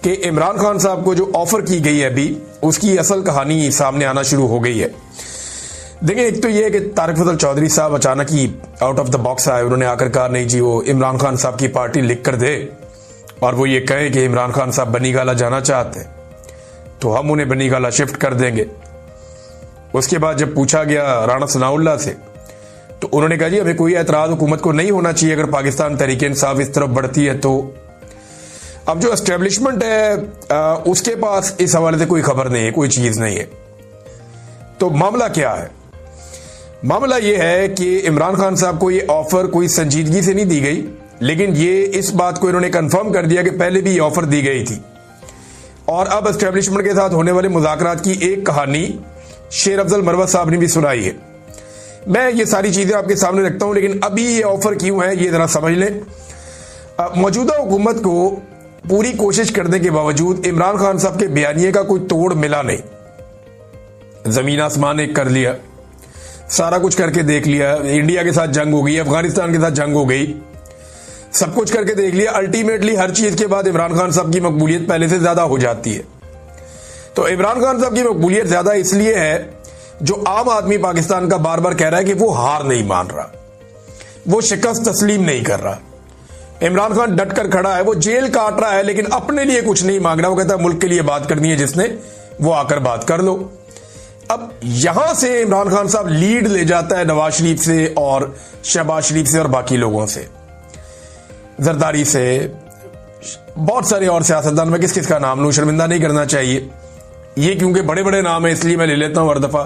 कि इमरान खान साहब को जो ऑफर की गई है अभी, उसकी असल कहानी सामने आना शुरू हो गई है। देखिए, एक तो ये है कि तारिक फजल चौधरी साहब अचानक ही आउट ऑफ द बॉक्स आए। उन्होंने आकर कहा नहीं जी, वो इमरान खान साहब की पार्टी लिख कर दे और वो ये कहे कि इमरान खान साहब बनी गाला जाना चाहते हैं तो हम उन्हें बनी गाला शिफ्ट कर देंगे। उसके बाद जब पूछा गया राणा सनाउल्लाह से तो उन्होंने कहा जी हमें कोई एतराज हुकूमत को नहीं होना चाहिए अगर पाकिस्तान तहरीक इंसाफ इस तरफ बढ़ती है तो। अब जो एस्टेब्लिशमेंट है उसके पास इस हवाले से कोई खबर नहीं है, कोई चीज नहीं है। तो मामला क्या है? मामला यह है कि इमरान खान साहब को यह ऑफर कोई संजीदगी से नहीं दी गई, लेकिन ये इस बात को इन्होंने कंफर्म कर दिया कि पहले भी ये ऑफर दी गई थी। और अब एस्टेब्लिशमेंट के साथ होने वाले मुज़ाकरात की एक कहानी शेर अफजल मरवत साहब ने भी सुनाई है। मैं ये सारी चीजें आपके सामने रखता हूं, लेकिन अभी ये ऑफर क्यों है ये जरा समझ लें। मौजूदा हुकूमत को पूरी कोशिश करने के बावजूद इमरान खान साहब के बयानिए का कोई तोड़ मिला नहीं। जमीन आसमान एक कर लिया, सारा कुछ करके देख लिया, इंडिया के साथ जंग हो गई, अफगानिस्तान के साथ जंग हो गई, सब कुछ करके देख लिया। अल्टीमेटली हर चीज के बाद इमरान खान साहब की मकबूलियत पहले से ज्यादा हो जाती है। तो इमरान खान साहब की मकबूलियत ज्यादा इसलिए है जो आम आदमी पाकिस्तान का बार बार कह रहा है कि वो हार नहीं मान रहा, वो शिकस्त तस्लीम नहीं कर रहा। इमरान खान डट कर खड़ा है, वो जेल काट रहा है लेकिन अपने लिए कुछ नहीं मांग रहा। वो कहता है मुल्क के लिए बात करनी है जिसने, वो आकर बात कर लो। अब यहां से इमरान खान साहब लीड ले जाता है नवाज शरीफ से और शहबाज शरीफ से और बाकी लोगों से, जरदारी से, बहुत सारे और सियासतदान। मैं किस किस का नाम लूं, शर्मिंदा नहीं करना चाहिए ये, क्योंकि बड़े बड़े नाम है इसलिए मैं ले लेता हूं हर दफा।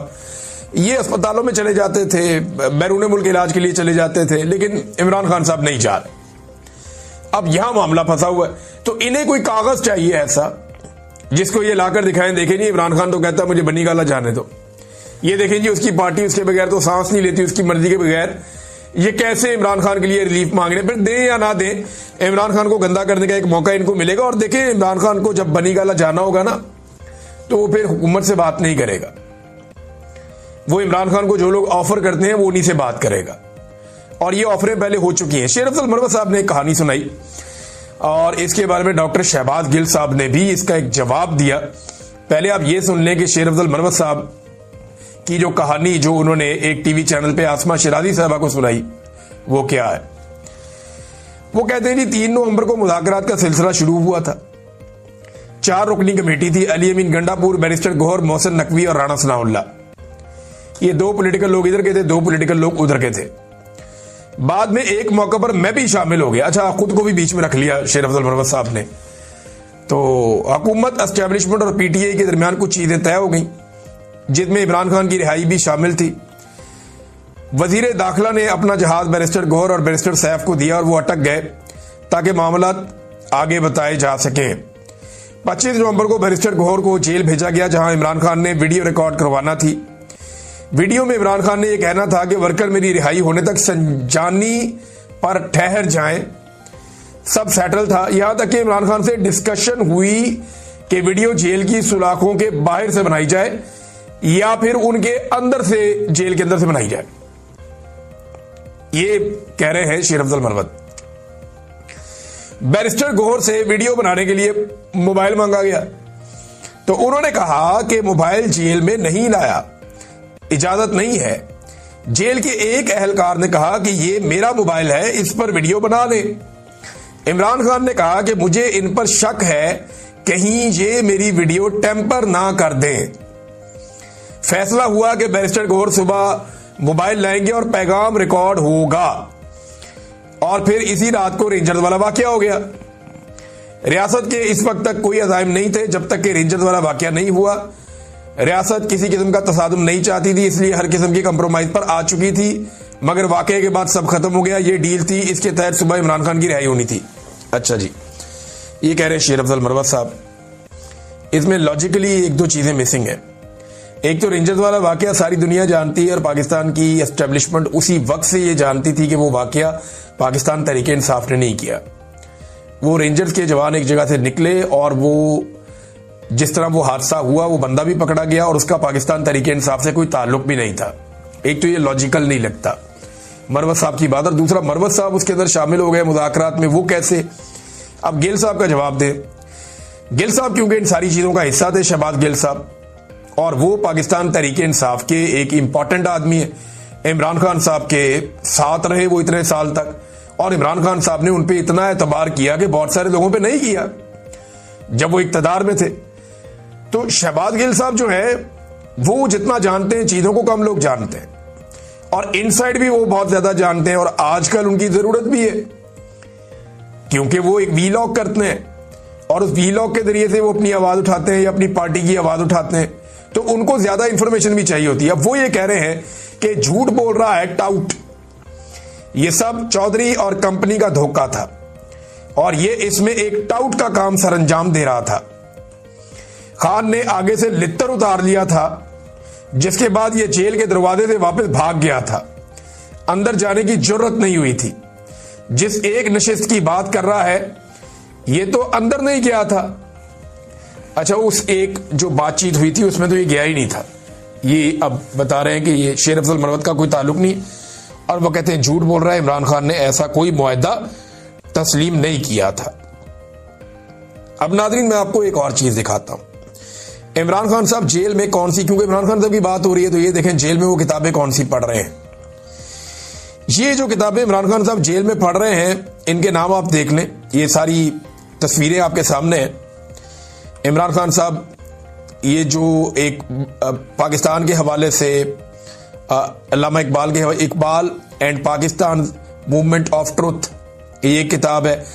ये अस्पतालों में चले जाते थे, बैरून मुल्क इलाज के लिए चले जाते थे, लेकिन इमरान खान साहब नहीं जा रहे। अब यहां मामला फंसा हुआ है। तो इन्हें कोई कागज चाहिए ऐसा जिसको ये लाकर दिखाएं, देखें जी इमरान खान तो कहता है मुझे बनी गाला जाने दो, ये देखें जी उसकी पार्टी उसके बगैर तो सांस नहीं लेती, उसकी मर्जी के बगैर। ये कैसे इमरान खान के लिए रिलीफ मांग रहे हैं? फिर दें या ना दें, इमरान खान को गंदा करने का एक मौका इनको मिलेगा। और देखें इमरान खान को जब बनी गाला जाना होगा ना तो वो फिर हुकूमत से बात नहीं करेगा, वो इमरान खान को जो लोग ऑफर करते हैं वो उन्हीं से बात करेगा। और ये ऑफरें पहले हो चुकी हैं। शेर अफजल मरवत साहब ने एक कहानी सुनाई और इसके बारे में डॉक्टर शहबाज गिल साहब ने भी इसका एक जवाब दिया। पहले आप ये सुन लें कि शेर अफजल मरवत साहब की जो कहानी जो उन्होंने एक टीवी चैनल पे आसमा शिराजी साहबा को सुनाई वो क्या है। वो कहते हैं जी 3 नवंबर को मुज़ाकरात का सिलसिला शुरू हुआ था। 4 रुकनी कमेटी थी, अली अमीन गंडापुर, बैरिस्टर गौहर, मोहसिन नकवी और राणा सनाउल्लाह। ये 2 पॉलिटिकल लोग इधर के थे, 2 पॉलिटिकल लोग उधर के थे। बाद में एक मौका पर मैं भी शामिल हो गया। अच्छा, खुद को भी बीच में रख लिया शेर अफजल मरवत साहब ने। तो हुकूमत, एस्टेब्लिशमेंट और पीटीआई के दरमियान कुछ चीजें तय हो गई जिसमें इमरान खान की रिहाई भी शामिल थी। वजीर दाखिला ने अपना जहाज बैरिस्टर गौहर और बैरिस्टर सैफ को दिया और वो अटक गए ताकि मामला आगे बताए जा सके। 25 नवंबर को बैरिस्टर गौहर को जेल भेजा गया जहां इमरान खान ने वीडियो रिकॉर्ड करवाना थी। वीडियो में इमरान खान ने यह कहना था कि वर्कर मेरी रिहाई होने तक संजानी पर ठहर जाएं। सब सेटल था, यहां तक कि इमरान खान से डिस्कशन हुई कि वीडियो जेल की सुलाखों के बाहर से बनाई जाए या फिर उनके अंदर से, जेल के अंदर से बनाई जाए। ये कह रहे हैं शेर अफजल मरवत। बैरिस्टर गौहर से वीडियो बनाने के लिए मोबाइल मांगा गया तो उन्होंने कहा कि मोबाइल जेल में नहीं लाया, इजाजत नहीं है। जेल के एक एहलकार ने कहा कि ये मेरा मोबाइल है, इस पर वीडियो बना ले। इमरान खान ने कहा कि मुझे इन पर शक है, कहीं ये मेरी वीडियो टेम्पर ना कर दें। फैसला हुआ कि बैरिस्टर गौहर सुबह मोबाइल लाएंगे और पैगाम रिकॉर्ड होगा। और फिर इसी रात को रेंजर्स वाला वाकया हो गया। रियासत के इस वक्त तक कोई अज़ाइम नहीं थे जब तक कि रेंजर्स वाला वाकया नहीं हुआ। रियासत किसी किस्म का तसादुम नहीं चाहती थी, इसलिए हर किस्म की कंप्रोमाइज पर आ चुकी थी, मगर वाकये के बाद सब खत्म हो गया। ये डील थी, इसके तहत सुबह इमरान खान की रिहाई होनी थी। अच्छा जी, ये कह रहे हैं शेर अफजल मरवत साहब। इसमें लॉजिकली 1-2 चीजें मिसिंग है। एक तो रेंजर्स वाला वाकया सारी दुनिया जानती है और पाकिस्तान की एस्टेब्लिशमेंट उसी वक्त से ये जानती थी कि वो वाकया पाकिस्तान तहरीक इंसाफ ने नहीं किया। वो रेंजर्स के जवान एक जगह से निकले और वो जिस तरह वो हादसा हुआ वो बंदा भी पकड़ा गया और उसका पाकिस्तान तहरीक इंसाफ से कोई ताल्लुक भी नहीं था। एक तो ये लॉजिकल नहीं लगता मरवत साहब की बात, और दूसरा मरवत साहब उसके अंदर शामिल हो गए मुज़ाकरात में, वो कैसे? अब गिल साहब का जवाब दे। गिल साहब क्योंकि इन सारी चीजों का हिस्सा थे, शहबाज गिल साहब, और वो पाकिस्तान तहरीके इंसाफ के एक इंपॉर्टेंट आदमी है। इमरान खान साहब के साथ रहे वो इतने साल तक, और इमरान खान साहब ने उन पे इतना एतबार किया कि बहुत सारे लोगों पे नहीं किया जब वो इक्तदार में थे। तो शहबाज गिल साहब जो है वो जितना जानते हैं चीजों को कम लोग जानते हैं, और इनसाइड भी वो बहुत ज्यादा जानते हैं, और आजकल उनकी जरूरत भी है क्योंकि वो एक वीलॉग करते हैं और उस वीलॉग के जरिए से वो अपनी आवाज उठाते हैं या अपनी पार्टी की आवाज उठाते हैं, तो उनको ज्यादा इंफॉर्मेशन भी चाहिए होती है। अब वो ये कह रहे हैं कि झूठ बोल रहा है टाउट, ये सब चौधरी और कंपनी का धोखा था, और ये इसमें एक टाउट का काम सरंजाम दे रहा था। खान ने आगे से लित्तर उतार लिया था, जिसके बाद ये जेल के दरवाजे से वापस भाग गया था, अंदर जाने की जरूरत नहीं हुई थी। जिस एक नशिस्त की बात कर रहा है ये तो अंदर नहीं गया था। अच्छा, उस एक जो बातचीत हुई थी उसमें तो ये गया ही नहीं था। ये अब बता रहे हैं कि ये शेर अफजल मरवत का कोई ताल्लुक नहीं, और वो कहते हैं झूठ बोल रहा है, इमरान खान ने ऐसा कोई मुआहदा तस्लीम नहीं किया था। अब नाज़रीन मैं आपको एक और चीज दिखाता हूं। इमरान खान साहब जेल में कौन सी, क्योंकि इमरान खान साहब की बात हो रही है तो ये देखें जेल में वो किताबें कौन सी पढ़ रहे हैं। ये जो किताबें इमरान खान साहब जेल में पढ़ रहे हैं इनके नाम आप देख लें, ये सारी तस्वीरें आपके सामने हैं। इमरान खान साहब ये जो एक पाकिस्तान के हवाले से अल्लामा इकबाल के Iqbal and Pakistan movement of truth, ये किताब है।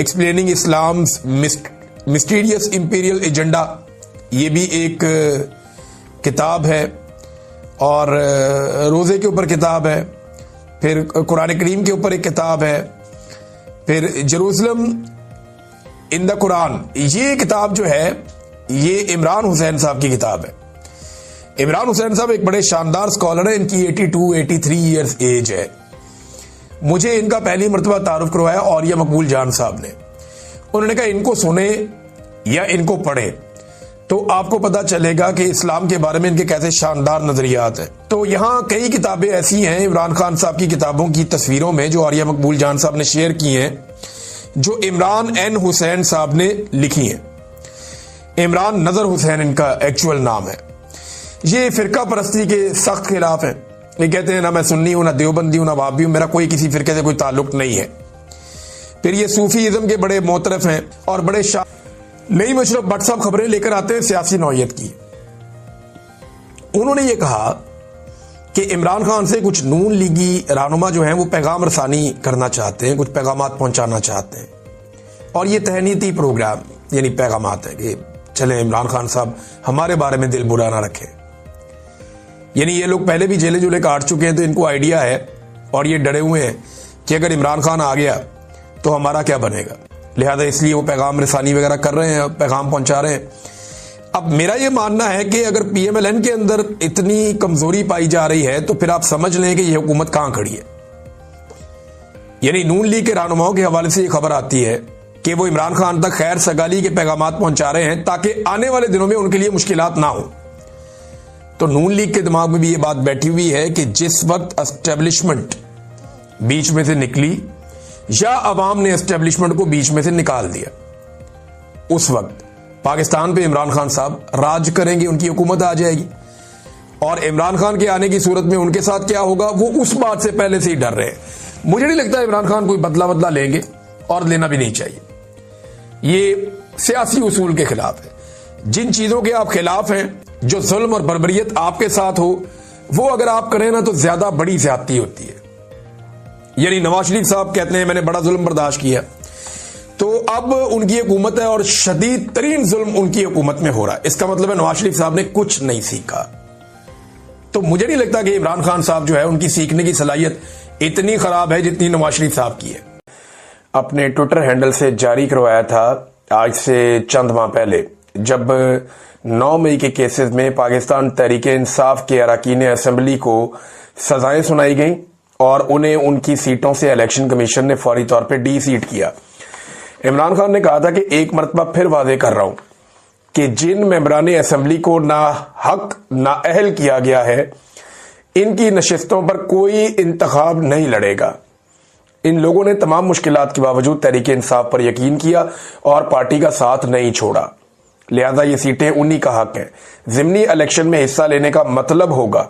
Explaining Islam's mysterious imperial agenda, ये भी एक किताब है। और रोजे के ऊपर किताब है, फिर कुरान करीम के ऊपर एक किताब है, फिर जेरूसलम इन द कुरान, ये किताब जो है ये इमरान हुसैन साहब की किताब है। इमरान हुसैन साहब एक बड़े शानदार स्कॉलर है, इनकी 82-83 ईयर्स एज है। मुझे इनका पहली मरतबा तारुफ करवाया और ये मकबूल जान साहब ने। उन्होंने कहा इनको सुने या इनको पढ़े तो आपको पता चलेगा कि इस्लाम के बारे में इनके कैसे शानदार नजरियात हैं। तो यहाँ कई किताबें ऐसी हैं इमरान खान साहब की किताबों की तस्वीरों में जो आर्या मकबूल जान साहब ने शेयर की हैं, जो इमरान एन हुसैन साहब ने लिखी हैं। इमरान नजर हुसैन इनका एक्चुअल नाम है। ये फिरका परस्ती के सख्त खिलाफ है। ये कहते हैं ना मैं सुन्नी हूं, ना देवबंदी हूं, ना वाबी हूं, मेरा कोई किसी फिरके से कोई ताल्लुक नहीं है। फिर ये सूफीइज्म के बड़े मोतरफ हैं और बड़े नई मशरफ भट्ट साहब खबरें लेकर आते हैं सियासी नौयत की। उन्होंने ये कहा कि इमरान खान से कुछ नून लीगी रहनुमा जो हैं वो पैगाम रसानी करना चाहते हैं, कुछ पैगामात पहुंचाना चाहते हैं, और ये तहनीती प्रोग्राम यानी पैगामात है कि चले इमरान खान साहब हमारे बारे में दिल बुरा ना रखें। यानी ये लोग पहले भी जेले जुले काट चुके हैं तो इनको आइडिया है, और ये डरे हुए हैं कि अगर इमरान खान आ गया तो हमारा क्या बनेगा, लिहाजा इसलिए वो पैगाम रसानी वगैरह कर रहे हैं, पैगाम पहुंचा रहे हैं। अब मेरा ये मानना है कि अगर पीएमएलएन के अंदर इतनी कमजोरी पाई जा रही है तो फिर आप समझ लें कि ये हुकूमत कहां खड़ी है। यानी नून लीग के रहनुमाओं के हवाले से ये खबर आती है कि वो इमरान खान तक खैर सगाली के पैगामात पहुंचा रहे हैं ताकि आने वाले दिनों में उनके लिए मुश्किलात ना हो। तो नून लीग के दिमाग में भी ये बात बैठी हुई है कि जिस वक्त एस्टेब्लिशमेंट बीच में से निकली या अवाम ने एस्टेब्लिशमेंट को बीच में से निकाल दिया, उस वक्त पाकिस्तान पे इमरान खान साहब राज करेंगे, उनकी हुकूमत आ जाएगी। और इमरान खान के आने की सूरत में उनके साथ क्या होगा वो उस बात से पहले से ही डर रहे हैं। मुझे नहीं लगता इमरान खान कोई बदला लेंगे, और लेना भी नहीं चाहिए। ये सियासी उसूल के खिलाफ है। जिन चीजों के आप खिलाफ हैं, जो जुल्म और बर्बरियत आपके साथ हो, वो अगर आप करें ना तो ज्यादा बड़ी ज्यादती होती है। यानी नवाज शरीफ साहब कहते हैं मैंने बड़ा जुल्म बर्दाश्त किया, तो अब उनकी हुकूमत है और शदीद तरीन जुल्म उनकी हुकूमत में हो रहा है। इसका मतलब है नवाज शरीफ साहब ने कुछ नहीं सीखा। तो मुझे नहीं लगता कि इमरान खान साहब जो है उनकी सीखने की सलाहियत इतनी खराब है जितनी नवाज शरीफ साहब की है। अपने ट्विटर हैंडल से जारी करवाया था आज से चंद माह पहले, जब 9 मई के केसेस में पाकिस्तान तहरीके इंसाफ के अरकान असेंबली को सजाएं सुनाई गई और उन्हें उनकी सीटों से इलेक्शन कमीशन ने फौरी तौर पर डी सीट किया। इमरान खान ने कहा था कि एक मरतबा फिर वादे कर रहा हूं कि जिन मेंबरान असेंबली को ना हक ना अहल किया गया है, इनकी नशिस्तों पर कोई इंतखाब नहीं लड़ेगा। इन लोगों ने तमाम मुश्किलात के बावजूद तहरीके इंसाफ पर यकीन किया और पार्टी का साथ नहीं छोड़ा। लिहाजा ये सीटें उन्हीं का हक है। ज़िमनी इलेक्शन में हिस्सा लेने का मतलब होगा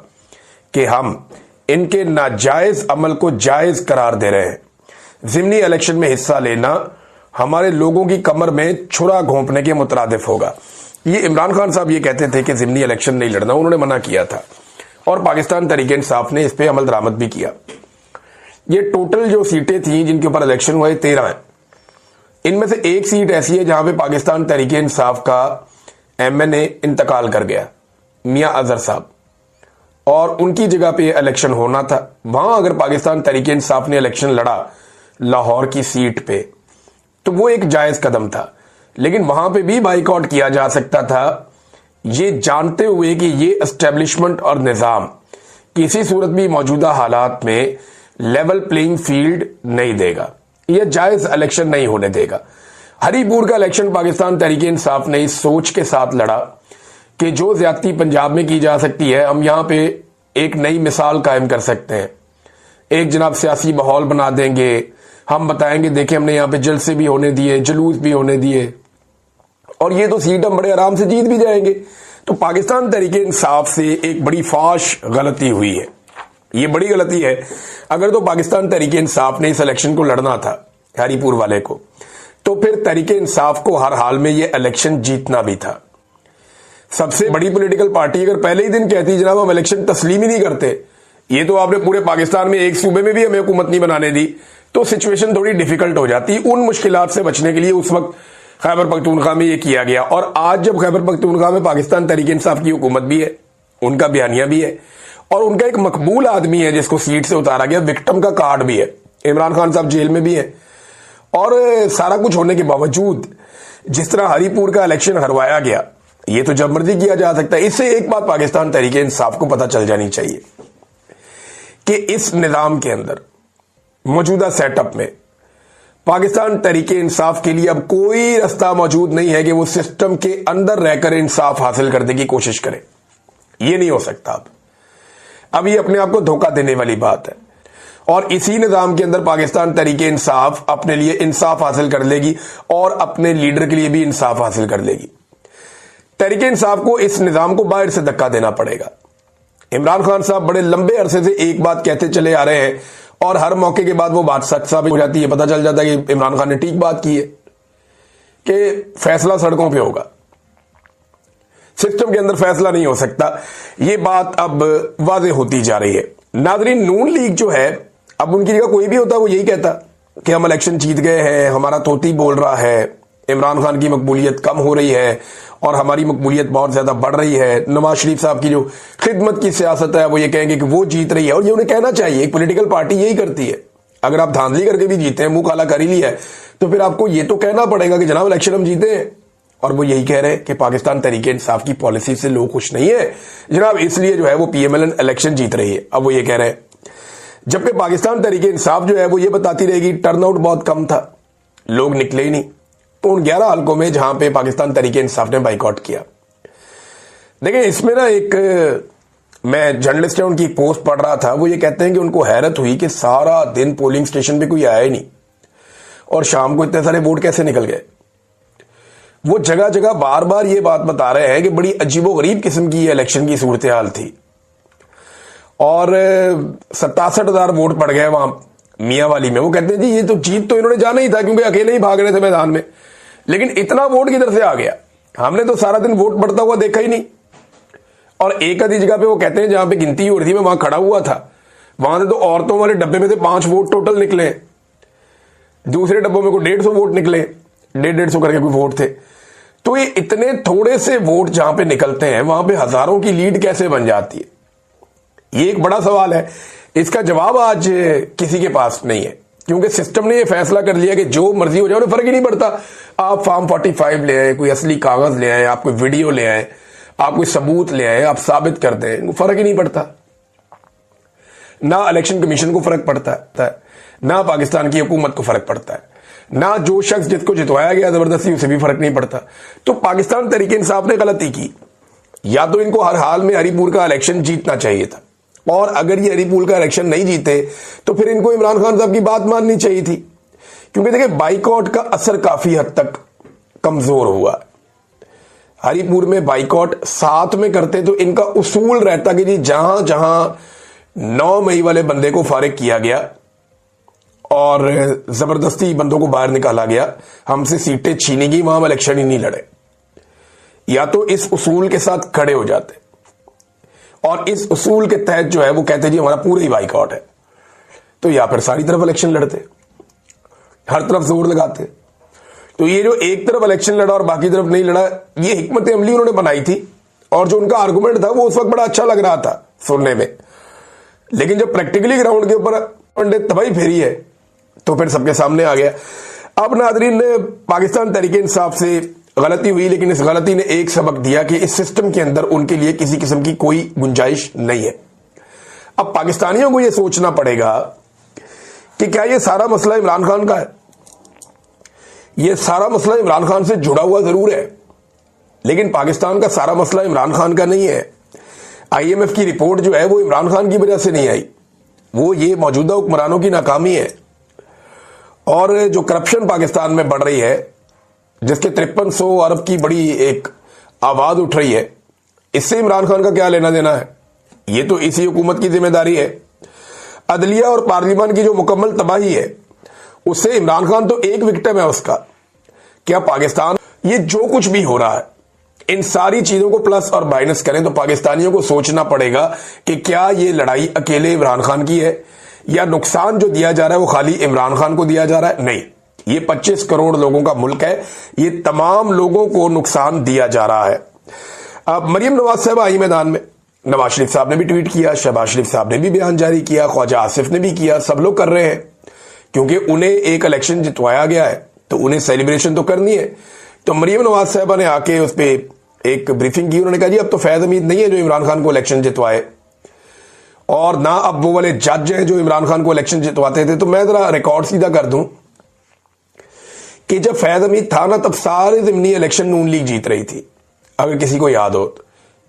कि हम इनके नाजायज अमल को जायज करार दे रहे हैं। ज़िमनी इलेक्शन में हिस्सा लेना हमारे लोगों की कमर में छुरा घोंपने के मुतरादिफ होगा। ये इमरान खान साहब ये कहते थे कि ज़िमनी इलेक्शन नहीं लड़ना, उन्होंने मना किया था और पाकिस्तान तहरीक इंसाफ ने इस पे अमल दरामद भी किया। ये टोटल जो सीटें थी जिनके ऊपर इलेक्शन हुए 13 हैं। इनमें से एक सीट ऐसी है जहां पे पाकिस्तान तहरीक इंसाफ का MNA इंतकाल कर गया, मियां अजहर साहब, और उनकी जगह पे इलेक्शन होना था। वहां अगर पाकिस्तान तहरीक इंसाफ ने इलेक्शन लड़ा लाहौर की सीट पे तो वो एक जायज कदम था, लेकिन वहां पे भी बाइकआउट किया जा सकता था, ये जानते हुए कि ये एस्टेब्लिशमेंट और निजाम किसी सूरत भी मौजूदा हालात में लेवल प्लेइंग फील्ड नहीं देगा, यह जायज इलेक्शन नहीं होने देगा। हरीपुर का इलेक्शन पाकिस्तान तहरीक इंसाफ ने इस सोच के साथ लड़ा कि जो ज्यादती पंजाब में की जा सकती है, हम यहां पे एक नई मिसाल कायम कर सकते हैं। एक जनाब सियासी माहौल बना देंगे, हम बताएंगे देखें हमने यहां पे जलसे भी होने दिए, जुलूस भी होने दिए, और ये तो सीट हम बड़े आराम से जीत भी जाएंगे। तो पाकिस्तान तहरीक इंसाफ से एक बड़ी फाश गलती हुई है, ये बड़ी गलती है। अगर तो पाकिस्तान तहरीक इंसाफ ने इस इलेक्शन को लड़ना था हरीपुर वाले को, तो फिर तहरीक इंसाफ को हर हाल में ये इलेक्शन जीतना भी था। सबसे बड़ी पॉलिटिकल पार्टी अगर पहले ही दिन कहती जनाब हम इलेक्शन तस्लीम ही नहीं करते, ये तो आपने पूरे पाकिस्तान में एक सूबे में भी हमें हुकूमत नहीं बनाने दी, तो सिचुएशन थोड़ी डिफिकल्ट हो जाती। उन मुश्किलात से बचने के लिए उस वक्त खैबर पख्तूनख्वा में ये किया गया, और आज जब खैबर पख्तूनख्वा में पाकिस्तान तहरीक इंसाफ की हुकूमत भी है, उनका बयानिया भी है, और उनका एक मकबूल आदमी है जिसको सीट से उतारा गया, विक्टिम का कार्ड भी है, इमरान खान साहब जेल में भी है, और सारा कुछ होने के बावजूद जिस तरह हरीपुर का इलेक्शन हरवाया गया, ये तो जब मर्जी किया जा सकता है। इससे एक बात पाकिस्तान तहरीक इंसाफ को पता चल जानी चाहिए कि इस निजाम के अंदर मौजूदा सेटअप में पाकिस्तान तहरीक इंसाफ के लिए अब कोई रास्ता मौजूद नहीं है कि वो सिस्टम के अंदर रहकर इंसाफ हासिल करने की कोशिश करे। ये नहीं हो सकता। अब ये अपने आप को धोखा देने वाली बात है, और इसी निजाम के अंदर पाकिस्तान तहरीक इंसाफ अपने लिए इंसाफ हासिल कर लेगी और अपने लीडर के लिए भी इंसाफ हासिल कर लेगी। तहरीक इंसाफ को इस निजाम को बाहर से धक्का देना पड़ेगा। इमरान खान साहब बड़े लंबे अरसे से एक बात कहते चले आ रहे हैं, और हर मौके के बाद वो बात सच साबित हो जाती है। पता चल जाता है कि इमरान खान ने ठीक बात की है कि फैसला सड़कों पे होगा, सिस्टम के अंदर फैसला नहीं हो सकता। ये बात अब वाज़ेह होती जा रही है। नाज़रीन, नून लीग जो है, अब उनकी जगह कोई भी होता वो यही कहता कि हम इलेक्शन जीत गए हैं, हमारा तोती बोल रहा है, इमरान खान की मकबूलियत कम हो रही है और हमारी मकबूलियत बहुत ज्यादा बढ़ रही है। नवाज शरीफ साहब की जो खिदमत की सियासत है वो ये कहेंगे कि वो जीत रही है, और ये उन्हें कहना चाहिए। एक पॉलिटिकल पार्टी यही करती है। अगर आप धांधली करके भी जीते हैं, मुंह काला कर ही लिया है, तो फिर आपको ये तो कहना पड़ेगा कि जनाब इलेक्शन हम जीते हैं। और वो यही कह रहे हैं कि पाकिस्तान तहरीक इंसाफ की पॉलिसी से लोग खुश नहीं है जनाब, इसलिए जो है वो PMLN इलेक्शन जीत रही है। अब वो ये कह रहे हैं, जबकि पाकिस्तान तहरीक इंसाफ जो है वो ये बताती रहेगी टर्नआउट बहुत कम था, लोग निकले ही नहीं। तो उन 11 हलकों में जहां पे पाकिस्तान तहरीक इंसाफ ने बाइकआउट किया। देखिए, इसमें ना एक मैं जर्नलिस्ट है उनकी पोस्ट पढ़ रहा था, वो ये कहते हैं कि उनको हैरत हुई कि सारा दिन पोलिंग स्टेशन पे कोई आया ही नहीं और शाम को इतने सारे वोट कैसे निकल गए। वो जगह जगह बार बार ये बात बता रहे हैं कि बड़ी अजीबोगरीब किस्म की इलेक्शन की सूरत हाल थी, और 67,000 वोट पड़ गए वहां मियां वाली में। वो कहते हैं जी ये तो जीत तो इन्होंने जाना ही था क्योंकि अकेले ही भाग रहे थे मैदान में, लेकिन इतना वोट किधर से आ गया, हमने तो सारा दिन वोट पड़ता हुआ देखा ही नहीं। और एक आधी जगह पे वो कहते हैं जहां पे गिनती हो रही थी, मैं वहां खड़ा हुआ था, वहां से तो औरतों वाले डब्बे में से 5 वोट टोटल निकले, दूसरे डब्बों में को 150 वोट निकले, 150 करके कोई वोट थे। तो ये इतने थोड़े से वोट जहां पे निकलते हैं वहां पे हजारों की लीड कैसे बन जाती है, ये एक बड़ा सवाल है। इसका जवाब आज किसी के पास नहीं है, क्योंकि सिस्टम ने यह फैसला कर लिया कि जो मर्जी हो जाए उन्हें फर्क ही नहीं पड़ता। आप फॉर्म 45 ले आए, कोई असली कागज ले आए, आप कोई वीडियो ले आए, आप कोई सबूत ले आए, आप साबित कर दें, फर्क ही नहीं पड़ता। ना इलेक्शन कमीशन को फर्क पड़ता है, ना पाकिस्तान की हुकूमत को फर्क पड़ता है, ना जो शख्स जिसको जितवाया गया जबरदस्ती उसे भी फर्क नहीं पड़ता। तो पाकिस्तान तहरीक इंसाफ ने गलती की, या तो इनको हर हाल में हरीपुर का इलेक्शन जीतना चाहिए था, और अगर ये हरीपुर का इलेक्शन नहीं जीते तो फिर इनको इमरान खान साहब की बात माननी चाहिए थी। क्योंकि देखिए, बाइकआउट का असर काफी हद तक कमजोर हुआ। हरिपुर में बाइकॉट साथ में करते तो इनका उसूल रहता कि जी जहां जहां 9 मई वाले बंदे को फारिग किया गया और जबरदस्ती बंदों को बाहर निकाला गया, हमसे सीटें छीनी गई, वहां हम इलेक्शन ही नहीं लड़े। या तो इस उसूल के साथ खड़े हो जाते और इस उसूल के तहत जो है वो कहते जी हमारा पूरा ही बाइकआउट है, तो या फिर सारी तरफ इलेक्शन लड़ते, हर तरफ जोर लगाते। तो ये जो एक तरफ इलेक्शन लड़ा और बाकी तरफ नहीं लड़ा, ये हिकमत अमली उन्होंने बनाई थी और जो उनका आर्गुमेंट था वो उस वक्त बड़ा अच्छा लग रहा था सुनने में, लेकिन जब प्रैक्टिकली ग्राउंड के ऊपर पंडित तबाही फेरी है तो फिर सबके सामने आ गया। अब नादरीन, पाकिस्तान तहरीक इंसाफ से गलती हुई, लेकिन इस गलती ने एक सबक दिया कि इस सिस्टम के अंदर उनके लिए किसी किस्म की कोई गुंजाइश नहीं है। अब पाकिस्तानियों को यह सोचना पड़ेगा कि क्या यह सारा मसला इमरान खान का है। यह सारा मसला इमरान खान से जुड़ा हुआ जरूर है, लेकिन पाकिस्तान का सारा मसला इमरान खान का नहीं है। IMF की रिपोर्ट जो है वो इमरान खान की वजह से नहीं आई, वो ये मौजूदा हुक्मरानों की नाकामी है। और जो करप्शन पाकिस्तान में बढ़ रही है, जिसके 5300 अरब की बड़ी एक आवाज उठ रही है, इससे इमरान खान का क्या लेना देना है? ये तो इसी हुकूमत की जिम्मेदारी है। अदलिया और पार्लियामान की जो मुकम्मल तबाही है, उससे इमरान खान तो एक विक्टिम है उसका। क्या पाकिस्तान ये जो कुछ भी हो रहा है, इन सारी चीजों को प्लस और माइनस करें तो पाकिस्तानियों को सोचना पड़ेगा कि क्या ये लड़ाई अकेले इमरान खान की है या नुकसान जो दिया जा रहा है वो खाली इमरान खान को दिया जा रहा है? नहीं, ये 25 करोड़ लोगों का मुल्क है, ये तमाम लोगों को नुकसान दिया जा रहा है। अब मरियम नवाज साहब आई मैदान में, नवाज शरीफ साहब ने भी ट्वीट किया, शहबाज शरीफ साहब ने भी बयान जारी किया, ख्वाजा आसिफ ने भी किया, सब लोग कर रहे हैं क्योंकि उन्हें एक इलेक्शन जितवाया गया है तो उन्हें सेलिब्रेशन तो करनी है। तो मरियम नवाज साहबा ने आके उस पर एक ब्रीफिंग की, उन्होंने कहा जी अब तो फैज हमीद नहीं है जो इमरान खान को इलेक्शन जितवाए, और ना अब वो वाले जज हैं जो इमरान खान को इलेक्शन जितवाते थे। तो मैं जरा रिकॉर्ड सीधा कर दूं कि जब फैज हमीद था ना, तब सारे ज़िमनी इलेक्शन नून लीग जीत रही थी, अगर किसी को याद हो,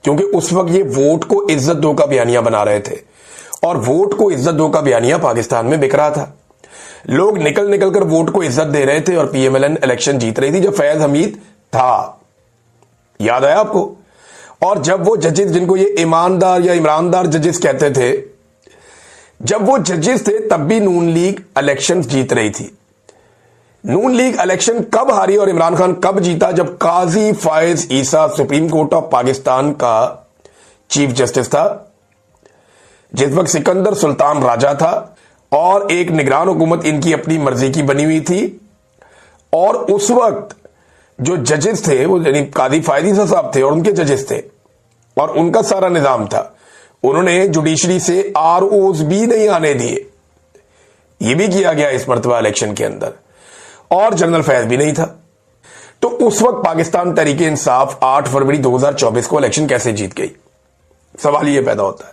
क्योंकि उस वक्त ये वोट को इज्जत दो का बयानिया बना रहे थे और वोट को इज्जत दो का बयानिया पाकिस्तान में बिक रहा था। लोग निकल निकल कर वोट को इज्जत दे रहे थे और PMLN इलेक्शन जीत रही थी जब फैज हमीद था। याद आया आपको? और जब वो जजेस, जिनको ये ईमानदार या इमरानदार जजेस कहते थे, जब वो जजेस थे तब भी नून लीग इलेक्शन जीत रही थी। नून लीग इलेक्शन कब हारी और इमरान खान कब जीता? जब काजी फायज ईसा सुप्रीम कोर्ट ऑफ पाकिस्तान का चीफ जस्टिस था, जिस वक्त सिकंदर सुल्तान राजा था और एक निगरान हुकूमत इनकी अपनी मर्जी की बनी हुई थी। और उस वक्त जो जजेस थे वो यानी काजी फायज ईसा साहब थे और उनके जजेस थे और उनका सारा निजाम था। उन्होंने जुडिशरी से ROs भी नहीं आने दिए, ये भी किया गया इस मर्तबा इलेक्शन के अंदर, और जनरल फैज भी नहीं था। तो उस वक्त पाकिस्तान तहरीक इंसाफ 8 फरवरी 2024 को इलेक्शन कैसे जीत गई? सवाल ये पैदा होता है।